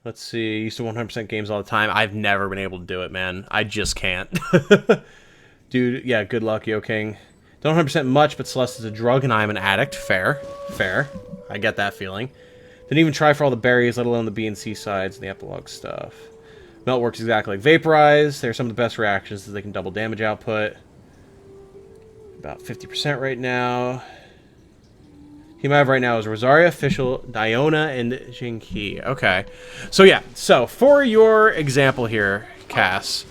Let's see. Used to 100% games all the time. I've never been able to do it, man. I just can't. Dude, yeah, good luck, Yo King. Don't 100% much, but Celeste is a drug and I'm an addict. Fair. Fair. I get that feeling. Didn't even try for all the berries, let alone the B and C sides and the epilogue stuff. Melt works exactly like Vaporize. They're some of the best reactions as they can double damage output. About 50% right now. Team I have right now is Rosaria, Fischl, Diona, and Jinki. Okay. So yeah, so for your example here, Cass,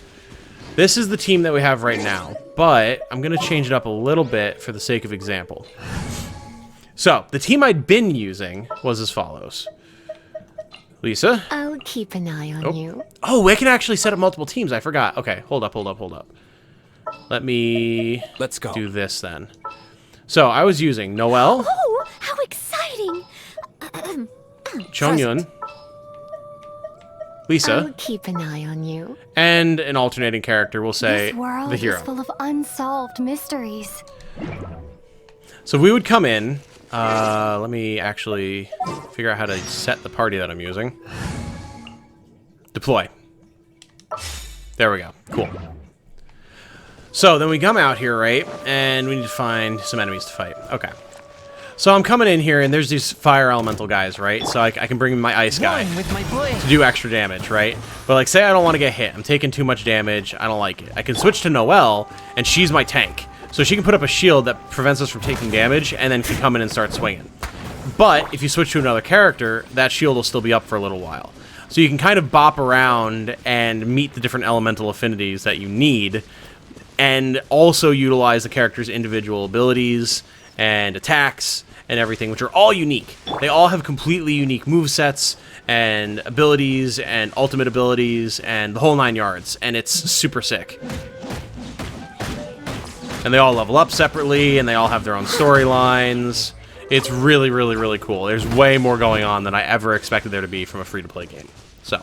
this is the team that we have right now, but I'm going to change it up a little bit for the sake of example. So, the team I'd been using was as follows. Lisa? I'll keep an eye on you. Oh, I can actually set up multiple teams. I forgot. Okay, hold up. Let me do this then. So, I was using Noelle. Oh, how exciting! Chongyun. Lisa. I'll keep an eye on you. And an alternating character, we'll say This world the hero. is full of unsolved mysteries. So we would come in. Let me actually figure out how to set the party that I'm using. Deploy. There we go. Cool. So then we come out here, right? And we need to find some enemies to fight. Okay. So I'm coming in here, and there's these fire elemental guys, right? So I can bring in my ice guy to do extra damage, right? But like, say I don't want to get hit. I'm taking too much damage. I don't like it. I can switch to Noelle, and she's my tank. So she can put up a shield that prevents us from taking damage, and then can come in and start swinging. But if you switch to another character, that shield will still be up for a little while. So you can kind of bop around and meet the different elemental affinities that you need, and also utilize the character's individual abilities and attacks and everything, which are all unique. They all have completely unique movesets and abilities and ultimate abilities and the whole 9 yards, and it's super sick. And they all level up separately, and they all have their own storylines. It's really, really, really cool. There's way more going on than I ever expected there to be from a free-to-play game. So,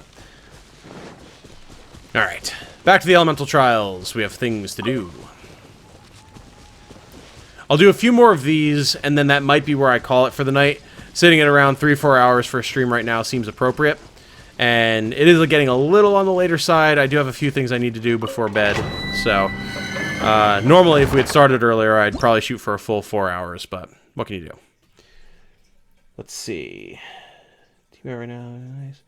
alright. Back to the Elemental Trials. We have things to do. I'll do a few more of these, and then that might be where I call it for the night. Sitting at around 3-4 hours for a stream right now seems appropriate. And it is getting a little on the later side. I do have a few things I need to do before bed. So, normally if we had started earlier, I'd probably shoot for a full 4 hours, but what can you do? Let's see. Team right now, nice.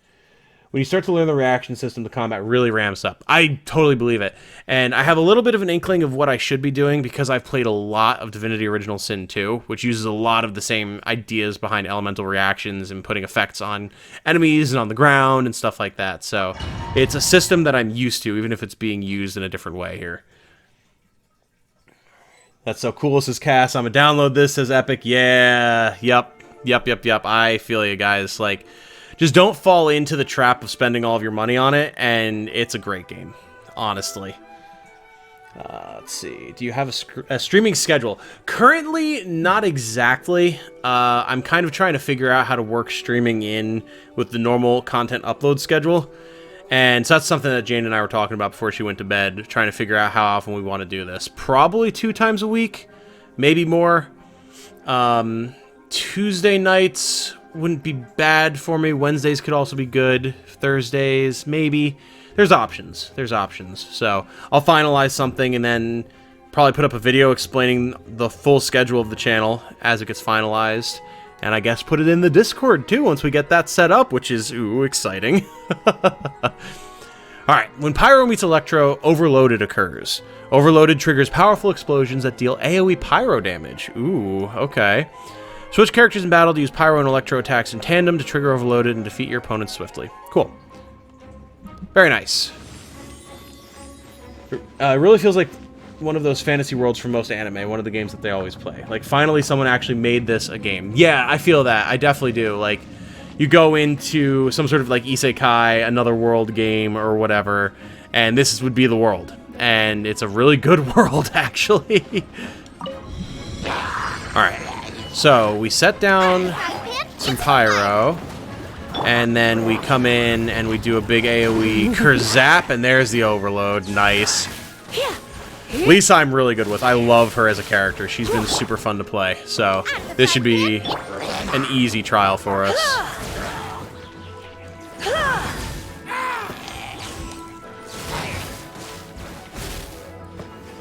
When you start to learn the reaction system, the combat really ramps up. I totally believe it. And I have a little bit of an inkling of what I should be doing because I've played a lot of Divinity Original Sin 2, which uses a lot of the same ideas behind elemental reactions and putting effects on enemies and on the ground and stuff like that. So it's a system that I'm used to, even if it's being used in a different way here. That's so cool, says Cass. I'm gonna download this, says Epic. Yeah, yep. I feel you guys. Like, just don't fall into the trap of spending all of your money on it, and it's a great game, honestly. Let's see. Do you have a streaming schedule? Currently, not exactly. I'm kind of trying to figure out how to work streaming in with the normal content upload schedule. And so that's something that Jane and I were talking about before she went to bed, trying to figure out how often we want to do this. Probably 2 times a week, maybe more. Tuesday nights wouldn't be bad for me. Wednesdays could also be good. Thursdays, maybe. There's options. So I'll finalize something and then probably put up a video explaining the full schedule of the channel as it gets finalized. And I guess put it in the Discord too once we get that set up, which is, ooh, exciting. Alright, when Pyro meets Electro, Overloaded occurs. Overloaded triggers powerful explosions that deal AoE Pyro damage. Ooh, okay. Switch characters in battle to use Pyro and Electro attacks in tandem to trigger Overloaded and defeat your opponents swiftly. Cool. Very nice. It really feels like one of those fantasy worlds from most anime, one of the games that they always play. Like, finally someone actually made this a game. Yeah, I feel that. I definitely do. Like, you go into some sort of, like, isekai, another world game or whatever, and this would be the world. And it's a really good world, actually. Alright. So, we set down some Pyro, and then we come in and we do a big AoE Kerzap, and there's the Overload. Nice. Lisa I'm really good with. I love her as a character. She's been super fun to play. So this should be an easy trial for us.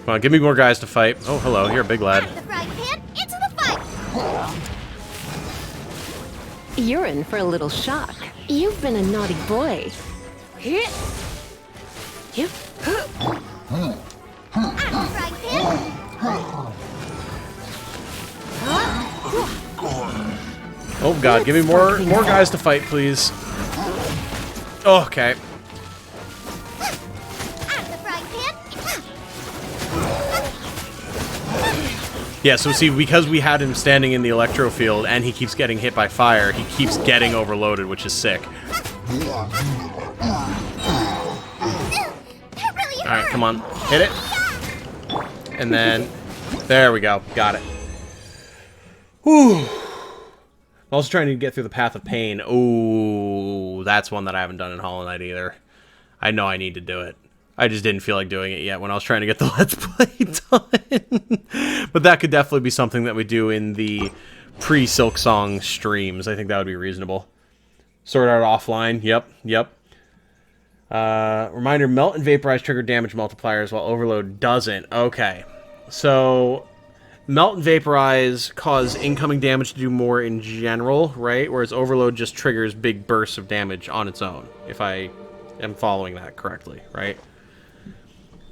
Come on, give me more guys to fight. Oh, hello, you're a big lad. The frying pan into the fight. You're in for a little shock. You've been a naughty boy. The frying pan. Oh god, give me more guys to fight, please. Oh, okay. The frying pan. Yeah, so see, because we had him standing in the electro field and he keeps getting hit by fire, he keeps getting overloaded, which is sick. Alright, come on. Hit it. And then... There we go. Got it. Whew. I'm also trying to get through the Path of Pain. Ooh, that's one that I haven't done in Hollow Knight either. I know I need to do it. I just didn't feel like doing it yet when I was trying to get the Let's Play done. But that could definitely be something that we do in the pre-Silk Song streams. I think that would be reasonable. Sword Art offline. Yep. Reminder, melt and vaporize trigger damage multipliers while overload doesn't. Okay. So, melt and vaporize cause incoming damage to do more in general, right? Whereas overload just triggers big bursts of damage on its own, if I am following that correctly, right?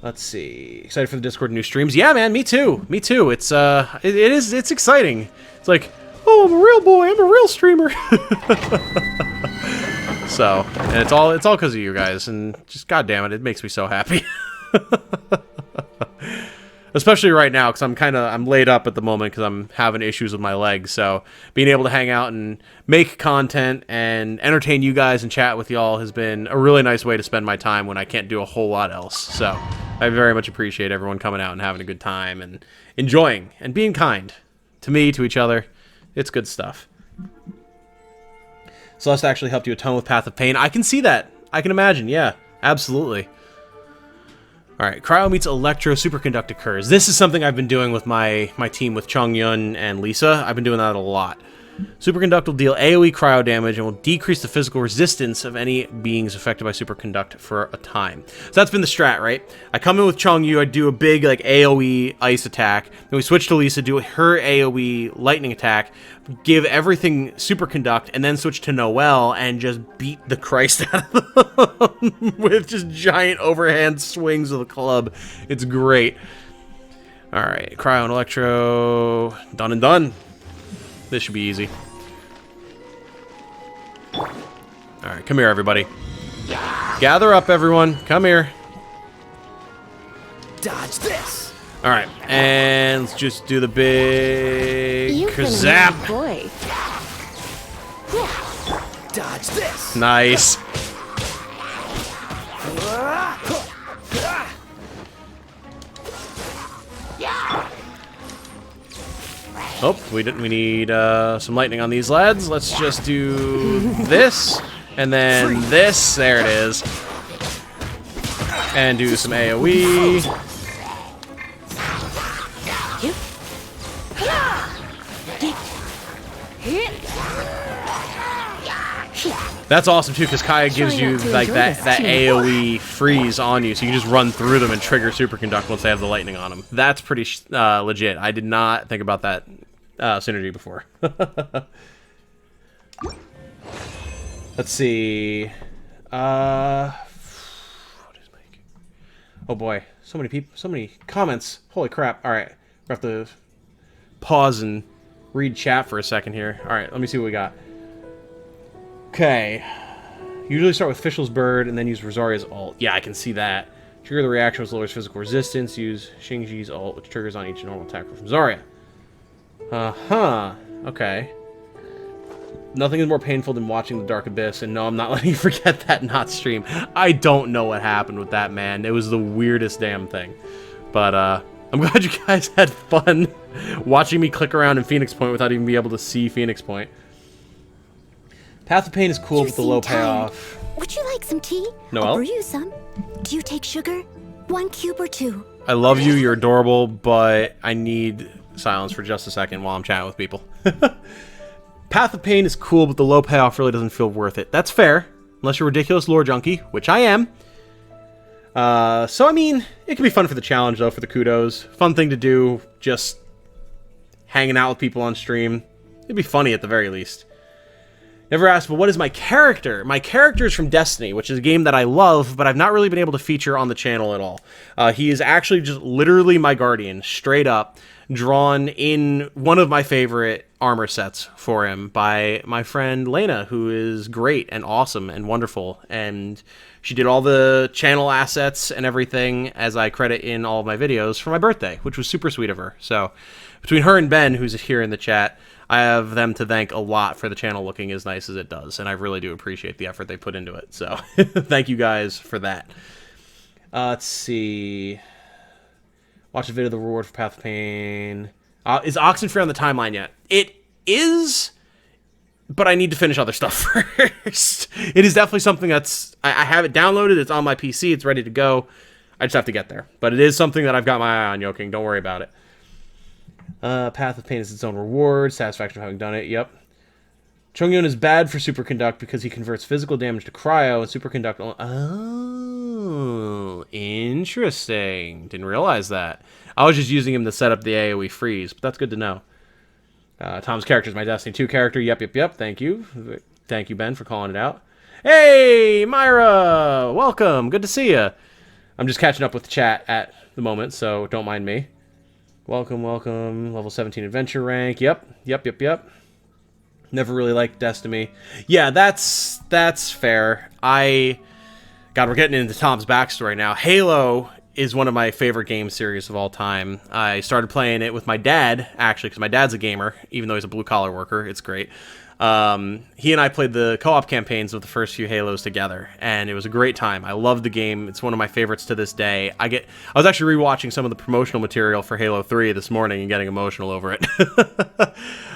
Let's see. Excited for the Discord new streams? Yeah, man, me too. Me too. It's it's exciting. It's like, oh, I'm a real boy. I'm a real streamer. So, and it's all because of you guys, and just goddamn it makes me so happy. Especially right now, because I'm laid up at the moment because I'm having issues with my legs. So being able to hang out and make content and entertain you guys and chat with y'all has been a really nice way to spend my time when I can't do a whole lot else. So I very much appreciate everyone coming out and having a good time and enjoying and being kind to me, to each other. It's good stuff. Celeste actually helped you atone with Path of Pain. I can see that. I can imagine. Yeah, absolutely. Alright, Cryo meets Electro Superconduct occurs. This is something I've been doing with my team with Chongyun and Lisa. I've been doing that a lot. Superconduct will deal AoE cryo damage and will decrease the physical resistance of any beings affected by Superconduct for a time. So that's been the strat, right? I come in with Chongyu, I do a big like AoE ice attack, then we switch to Lisa, do her AoE lightning attack, give everything Superconduct, and then switch to Noelle and just beat the Christ out of them with just giant overhand swings of the club. It's great. Alright, Cryo and Electro, done and done. This should be easy. Alright, come here, everybody. Gather up, everyone. Come here. Dodge this. Alright, and let's just do the big zap. Boy. Dodge this. Nice. Oh, we need some lightning on these lads. Let's just do this, and then this. There it is. And do some AoE. That's awesome too, because Kaya gives you like that AoE freeze on you, so you just run through them and trigger Superconduct once they have the lightning on them. That's pretty legit. I did not think about that synergy before. Let's see. What is Mike? Oh boy, so many people, so many comments. Holy crap! All right, we have to pause and read chat for a second here. All right, let me see what we got. Okay. Usually start with Fischl's Bird and then use Rosaria's ult. Yeah, I can see that. Trigger the reaction which lowers physical resistance. Use Xingji's ult, which triggers on each normal attack from Zarya. Okay. Nothing is more painful than watching the Dark Abyss, and no, I'm not letting you forget that not stream. I don't know what happened with that, man. It was the weirdest damn thing. But, I'm glad you guys had fun watching me click around in Phoenix Point without even being able to see Phoenix Point. Path of Pain is cool with the low payoff. Would you like some tea? Noelle? I'll brew you some. Do you take sugar? 1 cube or 2? I love you, you're adorable, but I need silence for just a second while I'm chatting with people. Path of Pain is cool, but the low payoff really doesn't feel worth it. That's fair, unless you're a ridiculous lore junkie, which I am. So, I mean, it can be fun for the challenge, though, for the kudos. Fun thing to do, just hanging out with people on stream. It'd be funny at the very least. Never asked, but what is my character? My character is from Destiny, which is a game that I love, but I've not really been able to feature on the channel at all. He is actually just literally my guardian, straight up, drawn in one of my favorite armor sets for him by my friend Lena, who is great and awesome and wonderful, and she did all the channel assets and everything as I credit in all of my videos for my birthday, which was super sweet of her. So between her and Ben, who's here in the chat, I have them to thank a lot for the channel looking as nice as it does, and I really do appreciate the effort they put into it. So thank you guys for that. Let's see. Watch a video of the reward for Path of Pain. Is Oxenfree on the timeline yet? It is, but I need to finish other stuff first. It is definitely something that's... I have it downloaded. It's on my PC. It's ready to go. I just have to get there. But it is something that I've got my eye on, Yoking. Don't worry about it. Path of Pain is its own reward. Satisfaction of having done it. Yep. Chongyun is bad for Superconduct because he converts physical damage to cryo, and Superconduct... Oh, interesting. Didn't realize that. I was just using him to set up the AoE freeze, but that's good to know. Tom's character is my Destiny 2 character. Yep. Thank you. Thank you, Ben, for calling it out. Hey, Myra! Welcome. Good to see you. I'm just catching up with the chat at the moment, so don't mind me. Welcome. Level 17 adventure rank. Yep. Never really liked Destiny. Yeah, that's fair. God, we're getting into Tom's backstory now. Halo is one of my favorite game series of all time. I started playing it with my dad, actually, because my dad's a gamer, even though he's a blue-collar worker. It's great. He and I played the co-op campaigns of the first few Halos together, and it was a great time. I love the game. It's one of my favorites to this day. I was actually rewatching some of the promotional material for Halo 3 this morning and getting emotional over it. But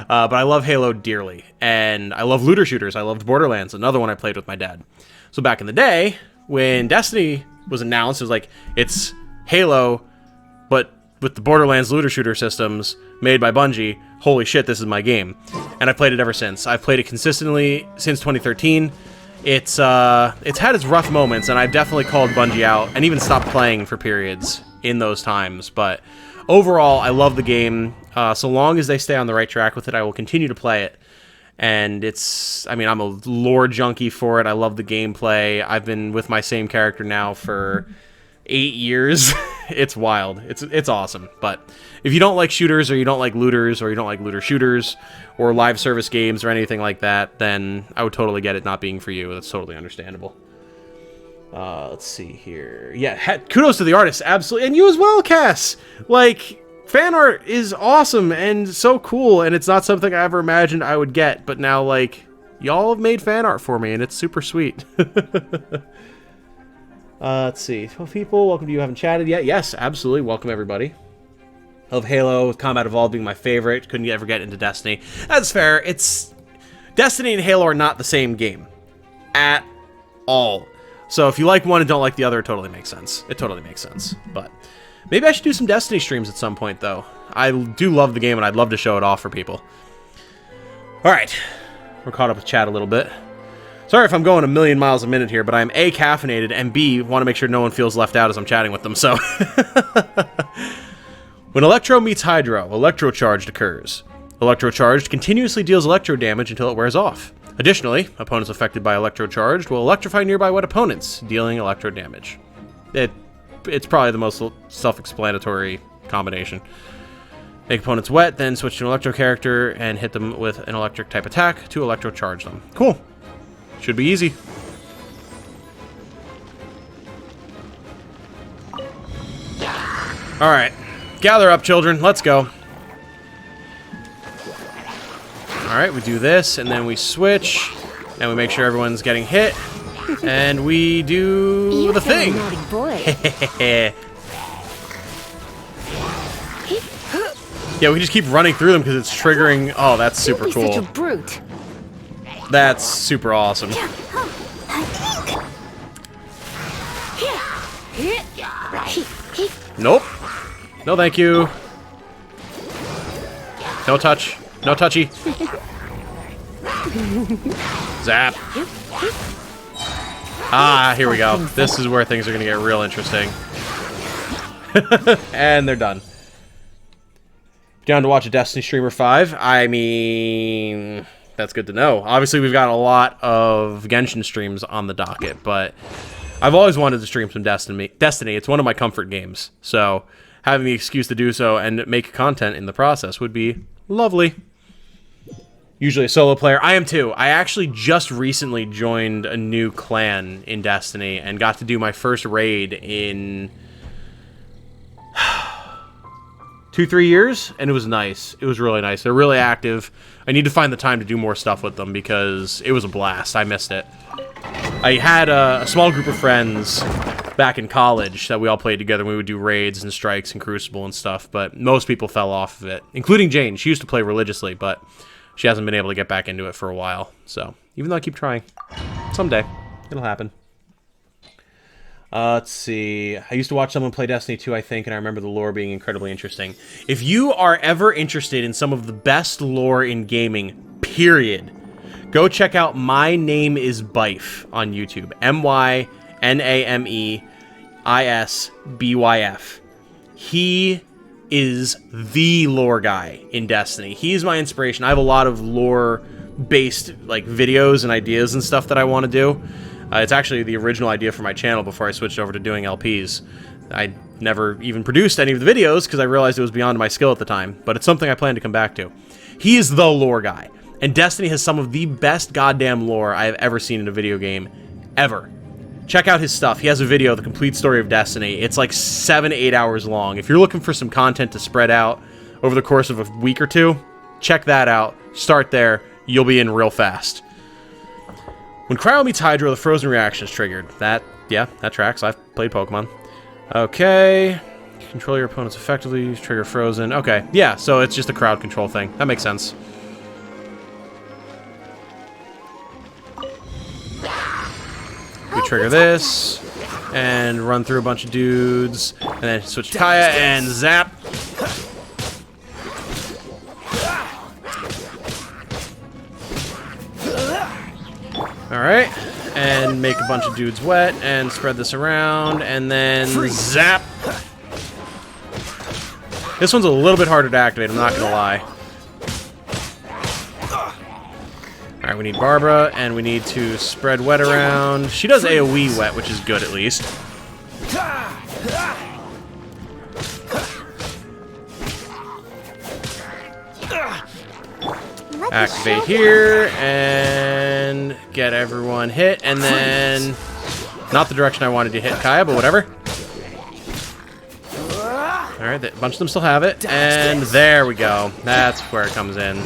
I love Halo dearly, and I love looter shooters. I loved Borderlands, another one I played with my dad. So back in the day, when Destiny was announced, it was like, it's Halo, but with the Borderlands looter shooter systems made by Bungie. Holy shit, this is my game. And I've played it ever since. I've played it consistently since 2013. It's had its rough moments, and I've definitely called Bungie out and even stopped playing for periods in those times. But overall, I love the game. So long as they stay on the right track with it, I will continue to play it. And I'm a lore junkie for it. I love the gameplay. I've been with my same character now for 8 years. It's wild. It's awesome. But if you don't like shooters, or you don't like looters, or you don't like looter shooters, or live service games, or anything like that, then I would totally get it not being for you. That's totally understandable. Let's see here. Yeah, kudos to the artist, absolutely. And you as well, Cass! Like, fan art is awesome and so cool, and it's not something I ever imagined I would get, but now, like, y'all have made fan art for me, and it's super sweet. Let's see. 12 people, welcome to you. Haven't chatted yet. Yes, absolutely. Welcome, everybody. I love Halo, with Combat Evolved being my favorite. Couldn't ever get into Destiny. That's fair. Destiny and Halo are not the same game. At all. So if you like one and don't like the other, it totally makes sense. It totally makes sense. But maybe I should do some Destiny streams at some point, though. I do love the game, and I'd love to show it off for people. Alright. We're caught up with chat a little bit. Sorry if I'm going a million miles a minute here, but I'm A, caffeinated, and B, want to make sure no one feels left out as I'm chatting with them, so... When Electro meets Hydro, Electrocharged occurs. Electrocharged continuously deals electro damage until it wears off. Additionally, opponents affected by Electrocharged will electrify nearby wet opponents, dealing electro damage. It's probably the most self-explanatory combination. Make opponents wet, then switch to an electro character and hit them with an electric type attack to electrocharge them. Cool. Should be easy. Alright. Gather up, children. Let's go. Alright, we do this, and then we switch, and we make sure everyone's getting hit, and we do the thing. Naughty boy. Yeah, we just keep running through them because it's triggering. Oh, that's super Don't be cool. such a brute. That's super awesome. Nope. No, thank you. No touch. No touchy. Zap. Ah, here we go. This is where things are going to get real interesting. And they're done. Down to watch a Destiny streamer 5? I mean, that's good to know. Obviously, we've got a lot of Genshin streams on the docket, but I've always wanted to stream some Destiny. It's one of my comfort games, so having the excuse to do so and make content in the process would be lovely. Usually a solo player. I am too. I actually just recently joined a new clan in Destiny and got to do my first raid in 2-3 years, and it was nice. It was really nice. They're really active. I need to find the time to do more stuff with them because it was a blast. I missed it. I had a small group of friends back in college that we all played together. We would do raids and strikes and Crucible and stuff, but most people fell off of it, including Jane. She used to play religiously, but she hasn't been able to get back into it for a while. So, even though I keep trying, someday it'll happen. Let's see. I used to watch someone play Destiny 2, I think, and I remember the lore being incredibly interesting. If you are ever interested in some of the best lore in gaming, period, go check out My Name is Byf on YouTube. MyNameisByf. He is the lore guy in Destiny. He's my inspiration. I have a lot of lore-based like videos and ideas and stuff that I want to do. It's actually the original idea for my channel before I switched over to doing LPs. I never even produced any of the videos because I realized it was beyond my skill at the time, but it's something I plan to come back to. He is the lore guy, and Destiny has some of the best goddamn lore I have ever seen in a video game, ever. Check out his stuff. He has a video, The Complete Story of Destiny. It's like 7-8 hours long. If you're looking for some content to spread out over the course of a week or two, check that out. Start there. You'll be in real fast. When Cryo meets Hydro, the frozen reaction is triggered. Yeah, that tracks. I've played Pokemon. Okay. Control your opponents effectively. Trigger frozen. Okay. Yeah, so it's just a crowd control thing. That makes sense. We trigger this, and run through a bunch of dudes, and then switch to Kaya, and zap. Alright, and make a bunch of dudes wet, and spread this around, and then zap. This one's a little bit harder to activate, I'm not gonna lie. Alright, we need Barbara, and we need to spread wet around. She does AoE wet, which is good at least. Activate here, and get everyone hit, and then... Not the direction I wanted to hit Kaya, but whatever. Alright, a bunch of them still have it, and there we go. That's where it comes in.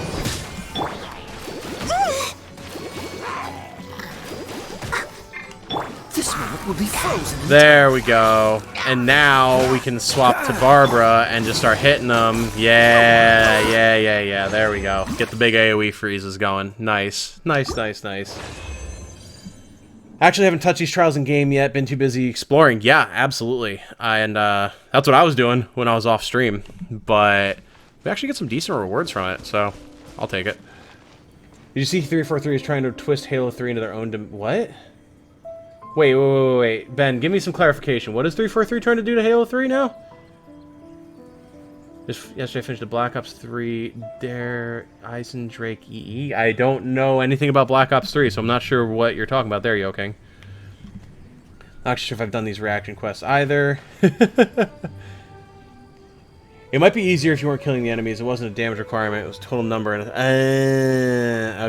Will be frozen. There we go. And now we can swap to Barbara and just start hitting them. Yeah. There we go. Get the big AoE freezes going. Nice. Nice. Actually, haven't touched these trials in game yet. Been too busy exploring. Yeah, absolutely. And that's what I was doing when I was off stream. But we actually get some decent rewards from it, so I'll take it. Did you see 343 is trying to twist Halo 3 into their own... What? Wait. Ben, give me some clarification. What is 343 trying to do to Halo 3 now? Yesterday I finished the Black Ops 3 Dare Eisendrake EE. I don't know anything about Black Ops 3, so I'm not sure what you're talking about there, Yoking. Not sure if I've done these reaction quests either. It might be easier if you weren't killing the enemies. It wasn't a damage requirement. It was total number. And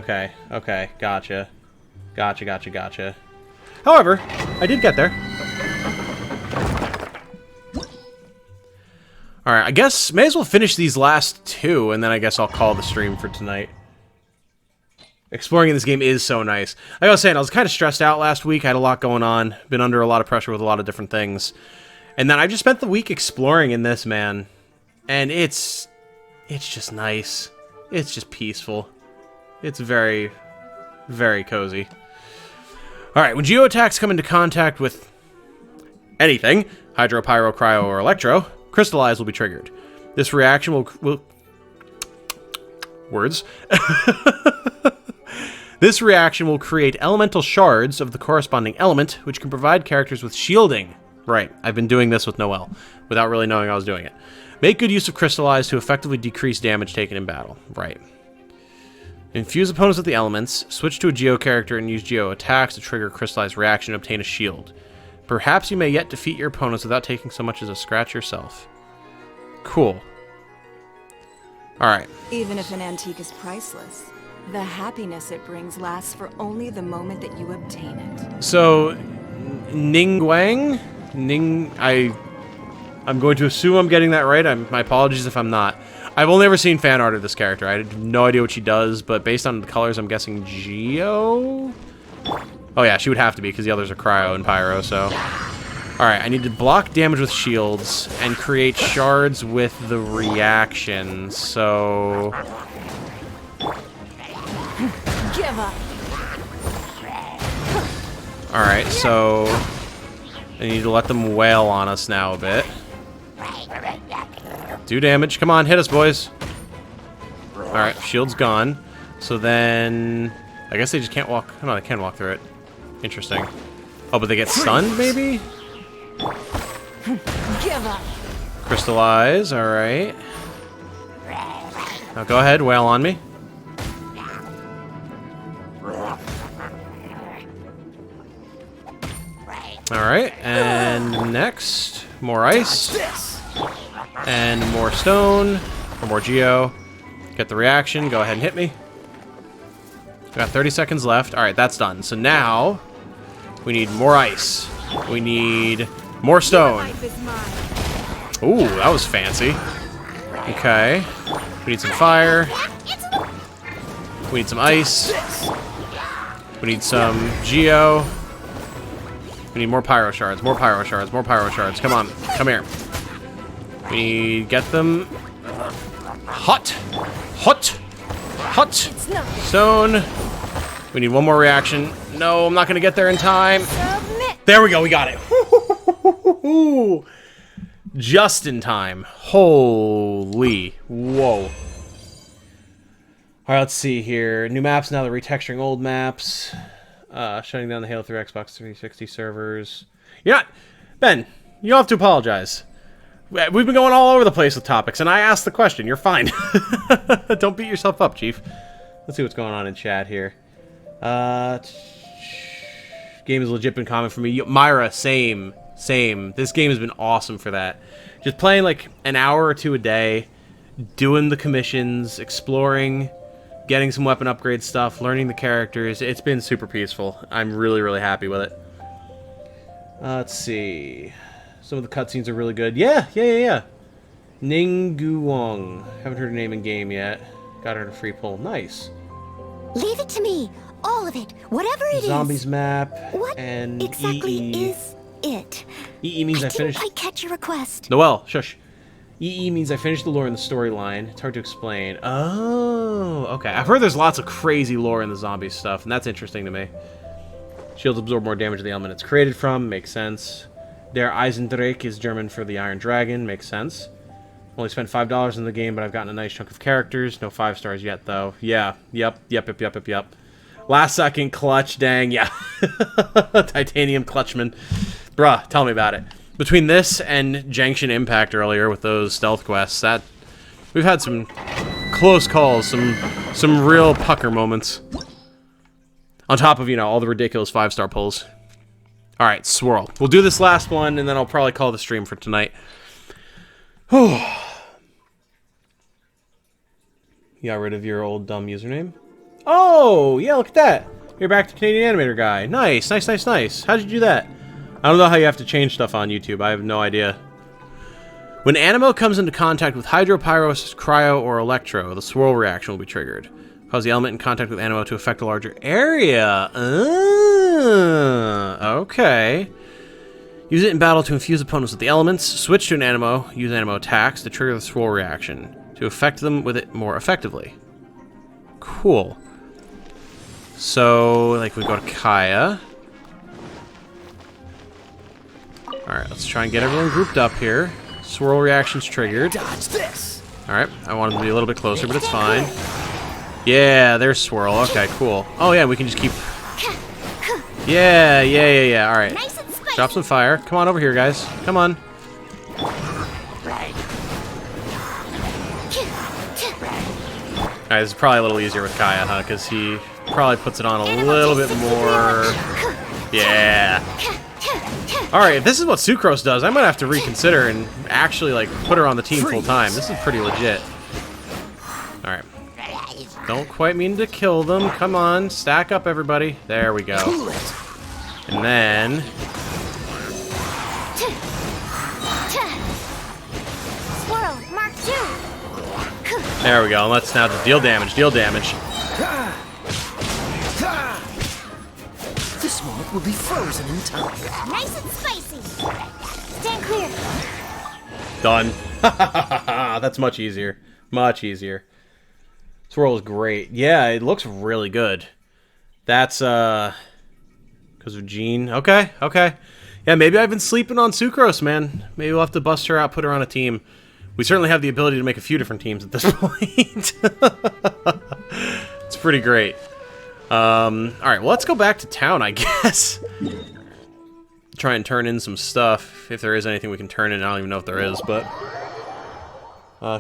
okay. Gotcha. However, I did get there. Alright, I guess may as well finish these last two, and then I guess I'll call the stream for tonight. Exploring in this game is so nice. Like I was saying, I was kind of stressed out last week. I had a lot going on. Been under a lot of pressure with a lot of different things. And then I just spent the week exploring in this, man. And it's just nice. It's just peaceful. It's very, very cozy. Alright, when geoattacks come into contact with anything, Hydro, Pyro, Cryo, or Electro, Crystallize will be triggered. This reaction will Words. This reaction will create elemental shards of the corresponding element, which can provide characters with shielding. Right, I've been doing this with Noelle, without really knowing I was doing it. Make good use of Crystallize to effectively decrease damage taken in battle. Right. Infuse opponents with the elements, switch to a Geo character, and use Geo attacks to trigger a Crystallize reaction and obtain a shield. Perhaps you may yet defeat your opponents without taking so much as a scratch yourself. Cool. Alright. Even if an antique is priceless, the happiness it brings lasts for only the moment that you obtain it. So, Ningguang? I'm going to assume I'm getting that right. My apologies if I'm not. I've only ever seen fan art of this character. I have no idea what she does, but based on the colors, I'm guessing Geo? Oh yeah, she would have to be, because the others are Cryo and Pyro, so... Alright, I need to block damage with shields and create shards with the reaction, so... Give up. Alright, so... I need to let them wail on us now a bit. Do damage. Come on, hit us, boys. Alright, shield's gone. So then... I guess they just can't walk... Oh, no, they can walk through it. Interesting. Oh, but they get stunned, maybe? Give up. Crystallize, alright. Now go ahead, wail on me. Alright, and next, more ice. And more stone, or more Geo. Get the reaction, go ahead and hit me. We got 30 seconds left. Alright, that's done. So now, we need more ice. We need more stone. Ooh, that was fancy. Okay. We need some fire. We need some ice. We need some Geo. We need more pyro shards, more pyro shards, more pyro shards. Come on, come here. We get them. Hot! Hot! Hot! Stone. We need one more reaction. No, I'm not going to get there in time. There we go, we got it. Just in time. Holy. Whoa. Alright, let's see here. New maps now, they're retexturing old maps. Shutting down the Halo 3 Xbox 360 servers. You're not... Ben, you don't have to apologize. We've been going all over the place with topics, and I asked the question. You're fine. Don't beat yourself up, Chief. Let's see what's going on in chat here. Game is legit been common for me. Myra, same. This game has been awesome for that. Just playing like an hour or two a day, doing the commissions, exploring, getting some weapon upgrade stuff, learning the characters. It's been super peaceful. I'm really, really happy with it. Let's see. Some of the cutscenes are really good. Yeah. Ningguang. Haven't heard her name in game yet. Got her in a free pull. Nice. Leave it to me. All of it. Whatever it is. Zombies map. What and exactly is it? EE means I finished... I didn't quite catch your request. Noelle, shush. EE means I finished the lore in the storyline. It's hard to explain. Oh, okay. I've heard there's lots of crazy lore in the zombie stuff, and that's interesting to me. Shields absorb more damage to the element it's created from. Makes sense. Der Eisendrake is German for the Iron Dragon. Makes sense. Only spent $5 in the game, but I've gotten a nice chunk of characters. No 5 stars yet, though. Yeah. Yep. Last second clutch. Dang. Yeah. Titanium Clutchman. Bruh, tell me about it. Between this and Genshin Impact earlier with those stealth quests, that we've had some close calls, some real pucker moments. On top of, you know, all the ridiculous 5-star pulls. Alright, Swirl. We'll do this last one, and then I'll probably call the stream for tonight. You got rid of your old dumb username? Oh, yeah, look at that. You're back to Canadian Animator Guy. Nice. How did you do that? I don't know how you have to change stuff on YouTube. I have no idea. When Animo comes into contact with Hydro, Pyro, Cryo, or Electro, the Swirl reaction will be triggered. Cause the element in contact with Animo to affect a larger area. Okay. Use it in battle to infuse opponents with the elements. Switch to an Animo. Use Animo attacks to trigger the Swirl reaction to affect them with it more effectively. Cool. So, like, we go to Kaya. Alright, let's try and get everyone grouped up here. Swirl reaction's triggered. Dodge this. Alright, I wanted to be a little bit closer, but it's fine. Yeah, there's Swirl. Okay, cool. Oh, yeah, we can just keep... Yeah. All right. Nice and spicy. Drop some fire. Come on over here, guys. Come on. Alright, this is probably a little easier with Kaya, huh? Because he probably puts it on a little bit more... Yeah. Alright, if this is what Sucrose does, I might have to reconsider and actually, like, put her on the team full time. This is pretty legit. Alright. Don't quite mean to kill them. Come on, stack up, everybody. There we go. And then... Swirl, Mark 2. There we go. And let's now just deal damage. Deal damage. This one will be frozen in time. Nice and spicy. Stand clear. Done. That's much easier. Much easier. Swirl is great. Yeah, it looks really good. That's, because of Jean. Okay. Yeah, maybe I've been sleeping on Sucrose, man. Maybe we'll have to bust her out, put her on a team. We certainly have the ability to make a few different teams at this point. It's pretty great. Alright, well, let's go back to town, I guess. Try and turn in some stuff, if there is anything we can turn in. I don't even know if there is, but...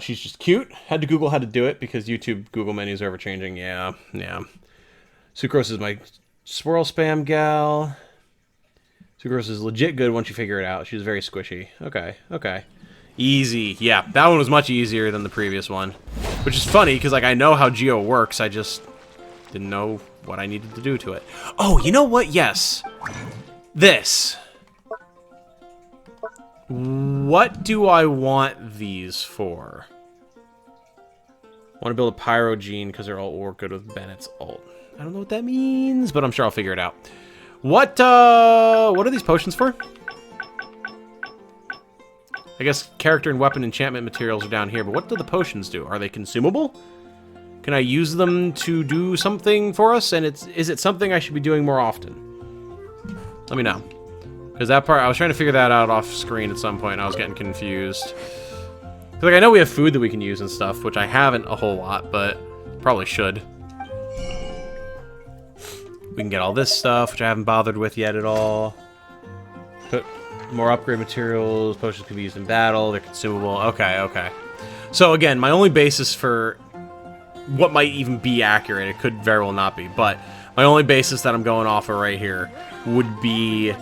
she's just cute. Had to Google how to do it, because YouTube Google menus are ever-changing. Yeah. Sucrose is my swirl spam gal. Sucrose is legit good once you figure it out. She's very squishy. Okay. Easy. Yeah, that one was much easier than the previous one. Which is funny, because like I know how Geo works, I just didn't know what I needed to do to it. Oh, you know what? Yes. This. What do I want these for? I want to build a Pyro Gene, because they're all work good with Bennett's ult. I don't know what that means, but I'm sure I'll figure it out. What are these potions for? I guess character and weapon enchantment materials are down here, but what do the potions do? Are they consumable? Can I use them to do something for us? And is it something I should be doing more often? Let me know. Because that part, I was trying to figure that out off screen at some point, and I was getting confused. Like, I know we have food that we can use and stuff, which I haven't a whole lot, but probably should. We can get all this stuff, which I haven't bothered with yet at all. Put more upgrade materials. Potions can be used in battle. They're consumable. Okay. So again, my only basis for what might even be accurate, it could very well not be, but my only basis that I'm going off of right here would be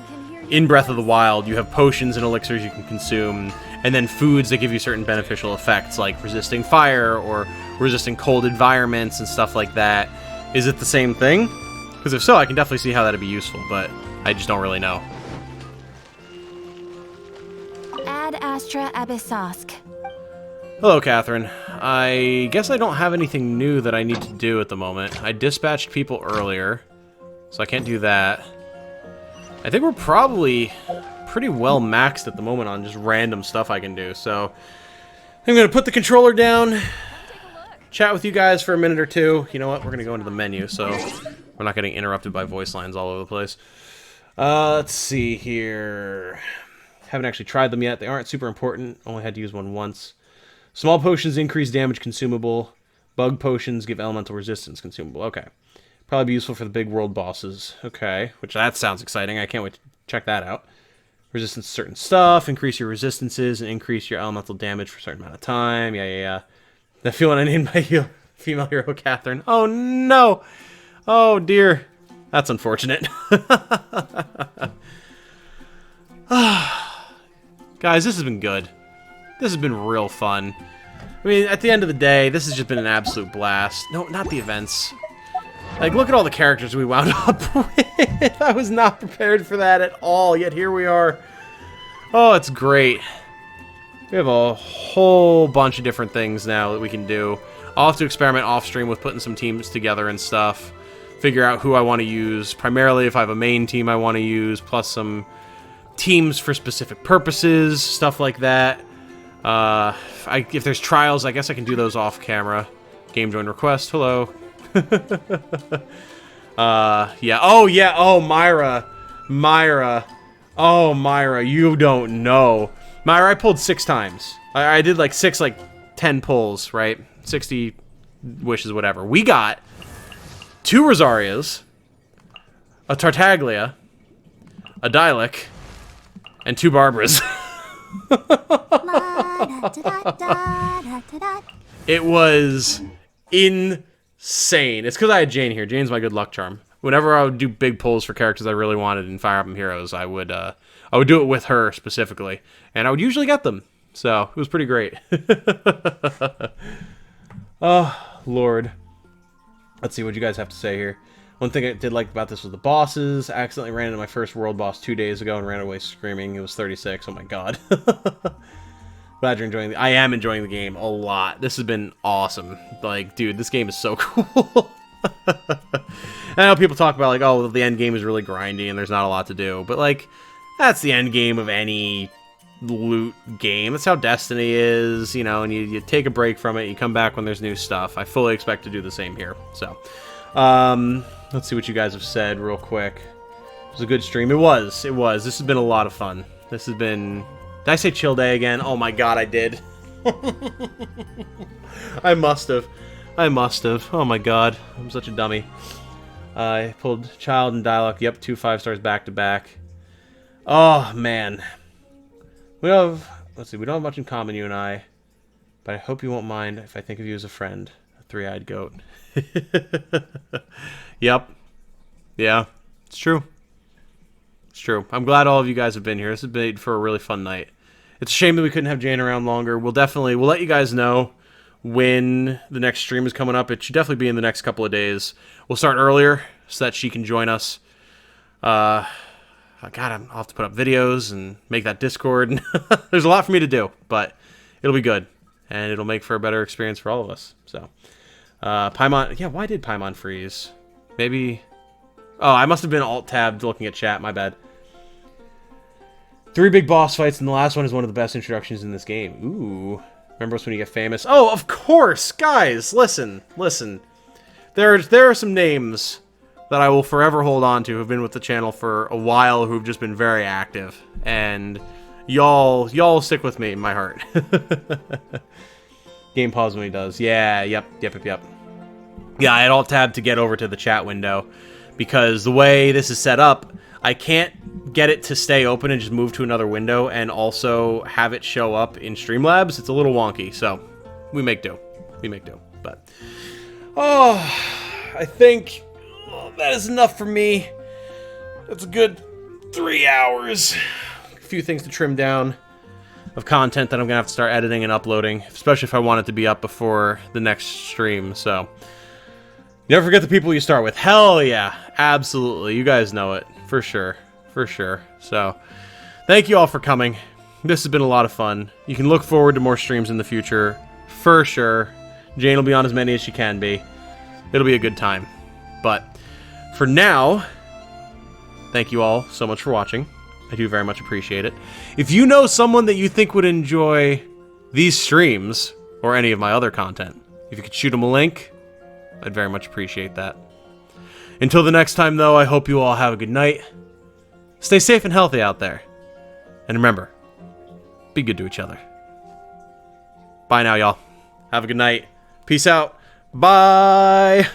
in Breath of the Wild, you have potions and elixirs you can consume, and then foods that give you certain beneficial effects, like resisting fire or resisting cold environments and stuff like that. Is it the same thing? Because if so, I can definitely see how that'd be useful, but I just don't really know. Ad Astra Abyssosk. Hello, Catherine. I guess I don't have anything new that I need to do at the moment. I dispatched people earlier, so I can't do that. I think we're probably pretty well maxed at the moment on just random stuff I can do, so I'm going to put the controller down, chat with you guys for a minute or two. You know what? We're going to go into the menu, so we're not getting interrupted by voice lines all over the place. Let's see here. Haven't actually tried them yet. They aren't super important. Only had to use one once. Small potions increase damage consumable. Bug potions give elemental resistance consumable. Okay. Probably be useful for the big world bosses. Okay. Which that sounds exciting. I can't wait to check that out. Resistance to certain stuff. Increase your resistances and increase your elemental damage for a certain amount of time. Yeah. That feeling I need my female hero, Catherine. Oh, no. Oh, dear. That's unfortunate. Guys, this has been good. This has been real fun. I mean, at the end of the day, this has just been an absolute blast. No, not the events. Like, look at all the characters we wound up with. I was not prepared for that at all, yet here we are. Oh, it's great. We have a whole bunch of different things now that we can do. I'll have to experiment off-stream with putting some teams together and stuff. Figure out who I want to use. Primarily, if I have a main team I want to use, plus some teams for specific purposes, stuff like that. If there's trials, I guess I can do those off camera. Game join request. Hello. Yeah. Oh, Myra. Oh, Myra, you don't know. Myra, I pulled 6 times. I did like 10 pulls, right? 60 wishes, whatever. We got 2 Rosarias, a Tartaglia, a Dialek, and 2 Barbaras. It was insane. It's because I had Jane here. Jane's my good luck charm. Whenever I would do big pulls for characters I really wanted in Fire Emblem Heroes, I would do it with her specifically, and I would usually get them. So it was pretty great. Oh Lord. Let's see what you guys have to say here. One thing I did like about this was the bosses. I accidentally ran into my first world boss 2 days ago and ran away screaming. It was 36. Oh my god. Glad you're enjoying I am enjoying the game a lot. This has been awesome. Like, dude, this game is so cool. I know people talk about, like, oh, the end game is really grindy and there's not a lot to do. But, like, that's the end game of any loot game. That's how Destiny is, you know, and you take a break from it, you come back when there's new stuff. I fully expect to do the same here. So, let's see what you guys have said real quick. It was a good stream. It was. This has been a lot of fun. This has been... Did I say chill day again? Oh my god, I did. I must have. Oh my god. I'm such a dummy. I pulled Child and Dialogue. Yep, 2 5-stars back to back. Oh, man. We have... Let's see, we don't have much in common, you and I. But I hope you won't mind if I think of you as a friend. A 3-eyed goat. Yep. Yeah, it's true. It's true. I'm glad all of you guys have been here. This has been for a really fun night. It's a shame that we couldn't have Jane around longer. We'll let you guys know when the next stream is coming up. It should definitely be in the next couple of days. We'll start earlier so that she can join us. God, I'll have to put up videos and make that Discord. There's a lot for me to do, but it'll be good. And it'll make for a better experience for all of us. So, Paimon, yeah, why did Paimon freeze? Maybe... Oh, I must have been alt-tabbed looking at chat. My bad. 3 big boss fights, and the last one is one of the best introductions in this game. Ooh. Remember us when you get famous? Oh, of course! Guys, listen. There are some names that I will forever hold on to who've been with the channel for a while, who've just been very active. And y'all stick with me in my heart. Game pause when he does. Yeah, yep. Yeah, I had alt-tabbed to get over to the chat window. Because the way this is set up, I can't get it to stay open and just move to another window and also have it show up in Streamlabs. It's a little wonky, so we make do. But, oh, I think that is enough for me. That's a good 3 hours. A few things to trim down of content that I'm going to have to start editing and uploading, especially if I want it to be up before the next stream, so... Never forget the people you start with. Hell yeah. Absolutely. You guys know it. For sure. So, thank you all for coming. This has been a lot of fun. You can look forward to more streams in the future. For sure. Jane will be on as many as she can be. It'll be a good time. But, for now, thank you all so much for watching. I do very much appreciate it. If you know someone that you think would enjoy these streams, or any of my other content, if you could shoot them a link... I'd very much appreciate that. Until the next time, though, I hope you all have a good night. Stay safe and healthy out there. And remember, be good to each other. Bye now, y'all. Have a good night. Peace out. Bye!